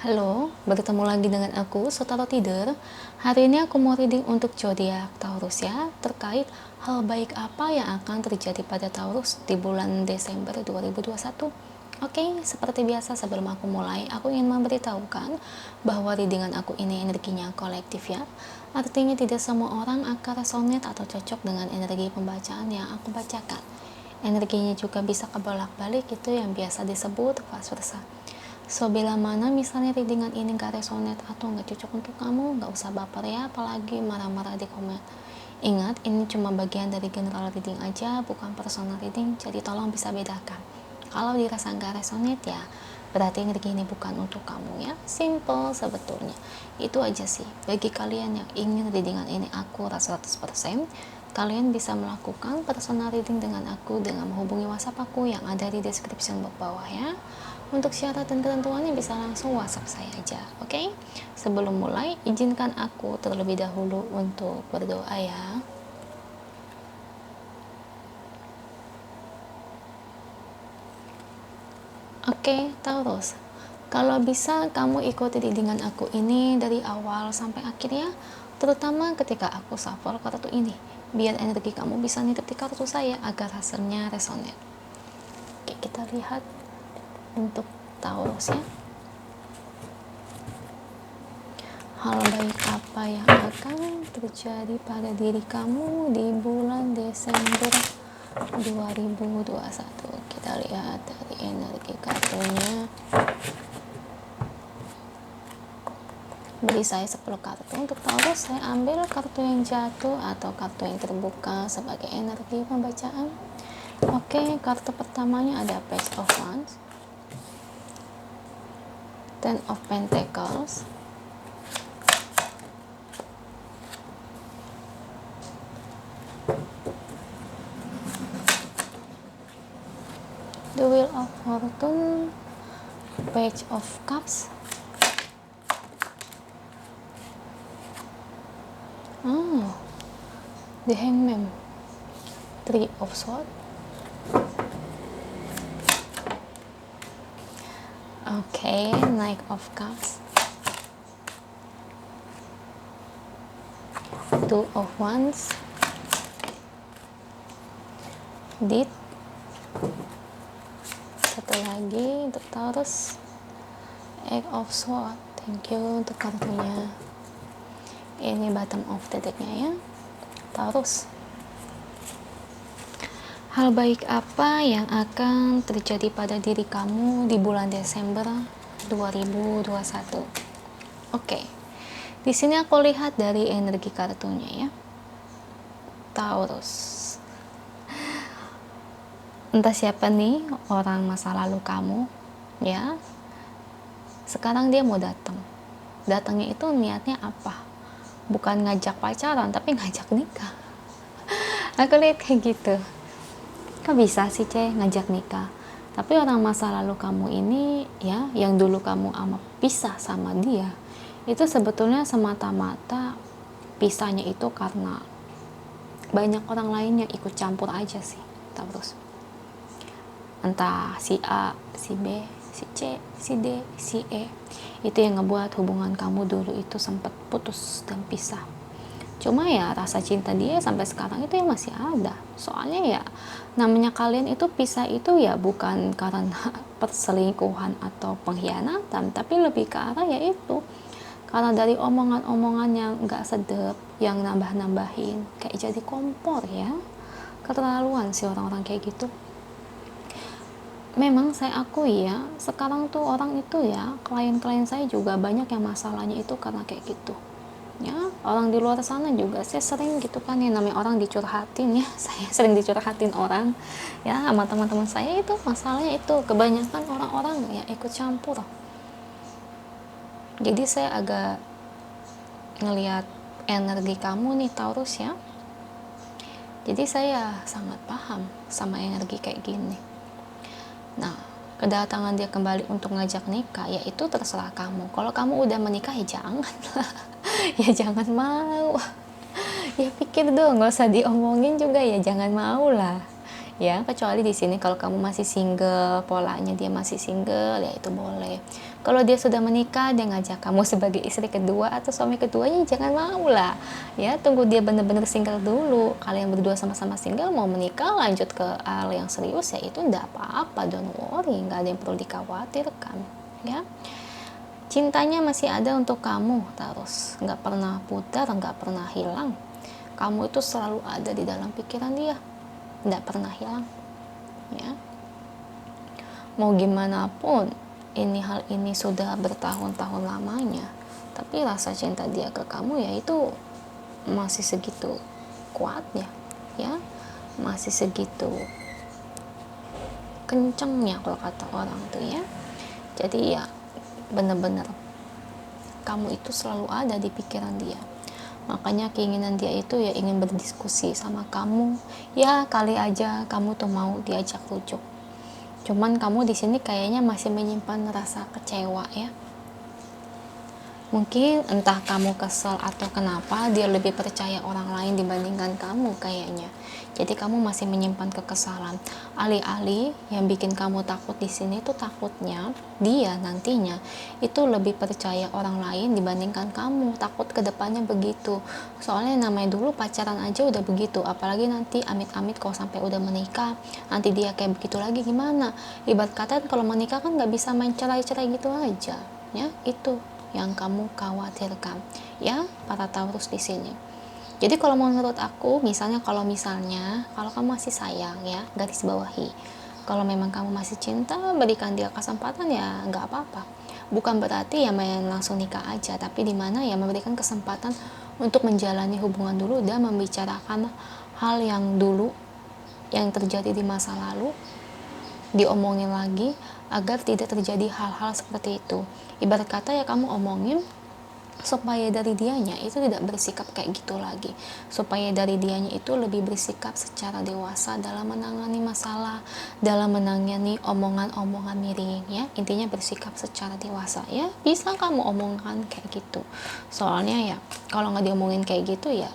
Halo, bertemu lagi dengan aku, Sotaro Tider. Hari ini aku mau reading untuk zodiak Taurus ya, terkait hal baik apa yang akan terjadi pada Taurus di bulan Desember 2021. Oke, seperti biasa sebelum aku mulai, aku ingin memberitahukan bahwa readingan aku ini energinya kolektif ya. Artinya tidak semua orang akan resonate atau cocok dengan energi pembacaan yang aku bacakan. Energinya juga bisa kebolak-balik, itu yang biasa disebut vice versa. So, bila mana misalnya readingan ini gak resonate atau gak cocok untuk kamu, gak usah baper ya, apalagi marah-marah di komen. Ingat, ini cuma bagian dari general reading aja, bukan personal reading, jadi tolong bisa bedakan. Kalau dirasa gak resonate ya, berarti energi ini bukan untuk kamu ya. Simple sebetulnya. Itu aja sih. Bagi kalian yang ingin readingan ini akurat 100%, kalian bisa melakukan personal reading dengan aku dengan menghubungi WhatsApp aku yang ada di description box bawah ya. Untuk syarat dan ketentuannya bisa langsung WhatsApp saya aja, oke? Sebelum mulai, izinkan aku terlebih dahulu untuk berdoa ya. Oke, Taurus. Kalau bisa kamu ikuti readingan aku ini dari awal sampai akhir ya, terutama ketika aku shuffle kartu ini, biar energi kamu bisa nitip di kartu saya agar hasilnya resonate. Oke, kita lihat untuk Taurus ya. Hal baik apa yang akan terjadi pada diri kamu di bulan Desember 2021? Kita lihat dari energi kartunya. Beri saya 10 kartu untuk Taurus. Saya ambil kartu yang jatuh atau kartu yang terbuka sebagai energi pembacaan. Oke, kartu pertamanya ada Page of Wands, Ten of Pentacles, The Wheel of Fortune, Page of Cups, The Hangman, Three of Swords, Knight of Cups, Two of Wands, Death. Satu lagi untuk Taurus, Eight of Swords. Thank you untuk kartunya. Ini bottom of the decknya ya, Taurus. Hal baik apa yang akan terjadi pada diri kamu di bulan Desember 2021? Oke. Di sini aku lihat dari energi kartunya ya. Taurus. Entah siapa nih orang masa lalu kamu ya. Sekarang dia mau datang. Datangnya itu niatnya apa? Bukan ngajak pacaran tapi ngajak nikah. Aku lihat kayak gitu. Kok bisa sih ngajak nikah? Tapi orang masa lalu kamu ini ya, yang dulu kamu pisah sama dia, itu sebetulnya semata-mata pisahnya itu karena banyak orang lain yang ikut campur aja sih, Taurus. Entah si A, si B, si C, si D, si E, itu yang ngebuat hubungan kamu dulu itu sempat putus dan pisah. Cuma ya rasa cinta dia sampai sekarang itu ya masih ada. Soalnya ya namanya kalian itu pisah itu ya bukan karena perselingkuhan atau pengkhianatan, tapi lebih ke arah ya itu karena dari omongan-omongan yang gak sedap, yang nambah-nambahin, kayak jadi kompor ya. Keterlaluan sih orang-orang kayak gitu. Memang saya akui ya, sekarang tuh orang itu ya, klien-klien saya juga banyak yang masalahnya itu karena kayak gitu ya. Orang di luar sana juga saya sering gitu kan, yang namanya orang dicurhatin ya. Saya sering dicurhatin orang ya sama teman-teman saya, itu masalahnya itu kebanyakan orang-orang ya ikut campur. Jadi saya agak ngelihat energi kamu nih Taurus ya. Jadi saya sangat paham sama energi kayak gini. Nah, kedatangan dia kembali untuk ngajak nikah ya itu terserah kamu. Kalau kamu udah menikah ya jangan ya jangan mau. Ya pikir dong, nggak usah diomongin juga ya jangan mau lah. Ya, kecuali di sini kalau kamu masih single, polanya dia masih single, ya itu boleh. Kalau dia sudah menikah, dia ngajak kamu sebagai istri kedua atau suami keduanya, jangan mau lah ya, tunggu dia bener-bener single dulu. Kalian berdua sama-sama single, mau menikah lanjut ke hal yang serius ya, itu ndak apa-apa, don't worry, nggak ada yang perlu dikhawatirkan ya. Cintanya masih ada untuk kamu terus, nggak pernah pudar, nggak pernah hilang. Kamu itu selalu ada di dalam pikiran dia, nggak pernah hilang ya. Mau gimana pun hal ini sudah bertahun-tahun lamanya, tapi rasa cinta dia ke kamu ya itu masih segitu kuatnya ya, masih segitu kencengnya kalau kata orang tuh ya. Jadi ya bener-bener kamu itu selalu ada di pikiran dia. Makanya keinginan dia itu ya ingin berdiskusi sama kamu ya, kali aja kamu tuh mau diajak rujuk. Cuman kamu di sini kayaknya masih menyimpan rasa kecewa ya. Mungkin entah kamu kesel atau kenapa dia lebih percaya orang lain dibandingkan kamu kayaknya. Jadi kamu masih menyimpan kekesalan. Alih-alih yang bikin kamu takut di sini tuh takutnya dia nantinya itu lebih percaya orang lain dibandingkan kamu. Takut kedepannya begitu. Soalnya namanya dulu pacaran aja udah begitu, apalagi nanti amit-amit kalau sampai udah menikah, nanti dia kayak begitu lagi gimana? Ibarat kata kalau menikah kan nggak bisa main cerai-cerai gitu aja, ya itu yang kamu khawatirkan ya para Taurus di sini. Jadi kalau menurut aku, kalau kamu masih sayang ya, garis bawahi, kalau memang kamu masih cinta, berikan dia kesempatan ya nggak apa-apa. Bukan berarti ya main langsung nikah aja, tapi dimana ya memberikan kesempatan untuk menjalani hubungan dulu dan membicarakan hal yang dulu yang terjadi di masa lalu, diomongin lagi agar tidak terjadi hal-hal seperti itu. Ibarat kata ya kamu omongin supaya dari dianya itu tidak bersikap kayak gitu lagi, supaya dari dianya itu lebih bersikap secara dewasa dalam menangani masalah, dalam menangani omongan-omongan miring ya. Intinya bersikap secara dewasa ya, bisa kamu omongkan kayak gitu. Soalnya ya kalau nggak diomongin kayak gitu ya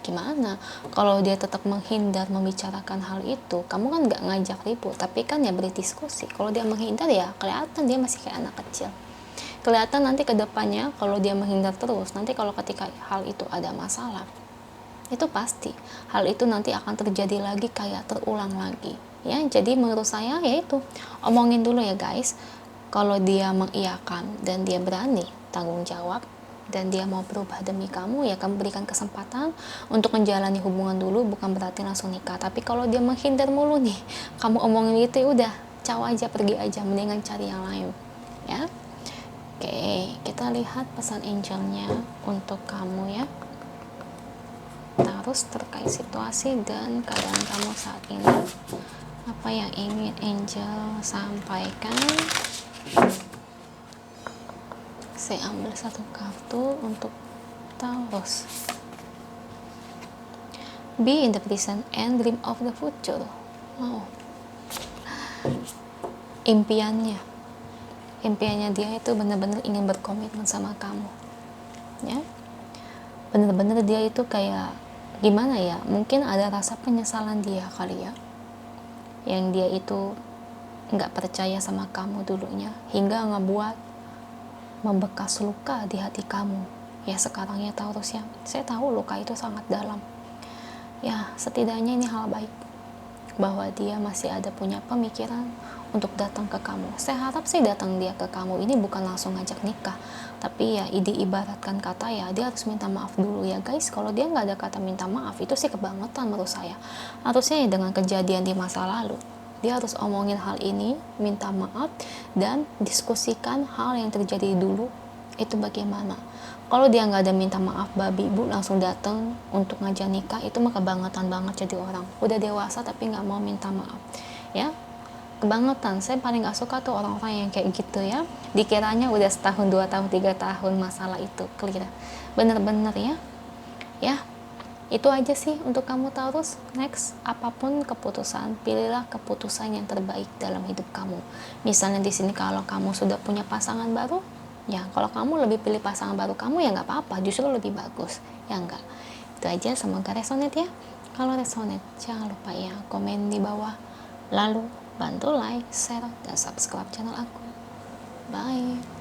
gimana? Kalau dia tetap menghindar membicarakan hal itu, kamu kan nggak ngajak ribut, tapi kan ya berdiskusi. Kalau dia menghindar ya kelihatan dia masih kayak anak kecil. Kelihatan nanti ke depannya kalau dia menghindar terus, nanti kalau ketika hal itu ada masalah, itu pasti hal itu nanti akan terjadi lagi, kayak terulang lagi ya. Jadi menurut saya yaitu omongin dulu ya guys. Kalau dia mengiyakan dan dia berani tanggung jawab dan dia mau berubah demi kamu, ya kamu berikan kesempatan untuk menjalani hubungan dulu, bukan berarti langsung nikah. Tapi kalau dia menghindar mulu nih, kamu omongin gitu ya udah, caw aja, pergi aja, mendingan cari yang lain ya. Oke, kita lihat pesan angelnya untuk kamu ya, Taurus, terkait situasi dan keadaan kamu saat ini. Apa yang ingin angel sampaikan? Saya ambil satu kartu untuk Taurus. Be in the present and dream of the future. Wow. Impiannya dia itu benar-benar ingin berkomitmen sama kamu ya. Benar-benar dia itu kayak gimana ya, mungkin ada rasa penyesalan dia kali ya, yang dia itu nggak percaya sama kamu dulunya, hingga ngebuat membekas luka di hati kamu ya sekarang ya Taurus ya. Saya tahu luka itu sangat dalam ya. Setidaknya ini hal baik bahwa dia masih ada punya pemikiran untuk datang ke kamu. Saya harap sih datang dia ke kamu ini bukan langsung ngajak nikah, tapi ya diibaratkan kata ya dia harus minta maaf dulu ya guys. Kalau dia nggak ada kata minta maaf, itu sih kebangetan menurut saya. Harusnya ya dengan kejadian di masa lalu dia harus omongin hal ini, minta maaf, dan diskusikan hal yang terjadi dulu itu bagaimana. Kalau dia nggak ada minta maaf, babi bu langsung datang untuk ngajak nikah, itu mah kebangetan banget jadi orang. Udah dewasa tapi nggak mau minta maaf ya, kebangetan. Saya paling nggak suka tuh orang-orang yang kayak gitu ya, dikiranya udah setahun, 2 tahun, 3 tahun masalah itu clear. Bener-bener ya itu aja sih untuk kamu Taurus. Next, apapun keputusan, pilihlah keputusan yang terbaik dalam hidup kamu. Misalnya di sini kalau kamu sudah punya pasangan baru, ya kalau kamu lebih pilih pasangan baru kamu ya nggak apa-apa, justru lebih bagus ya enggak. Itu aja, semoga resonate ya. Kalau resonate jangan lupa ya komen di bawah, lalu bantu like, share, dan subscribe channel aku. Bye.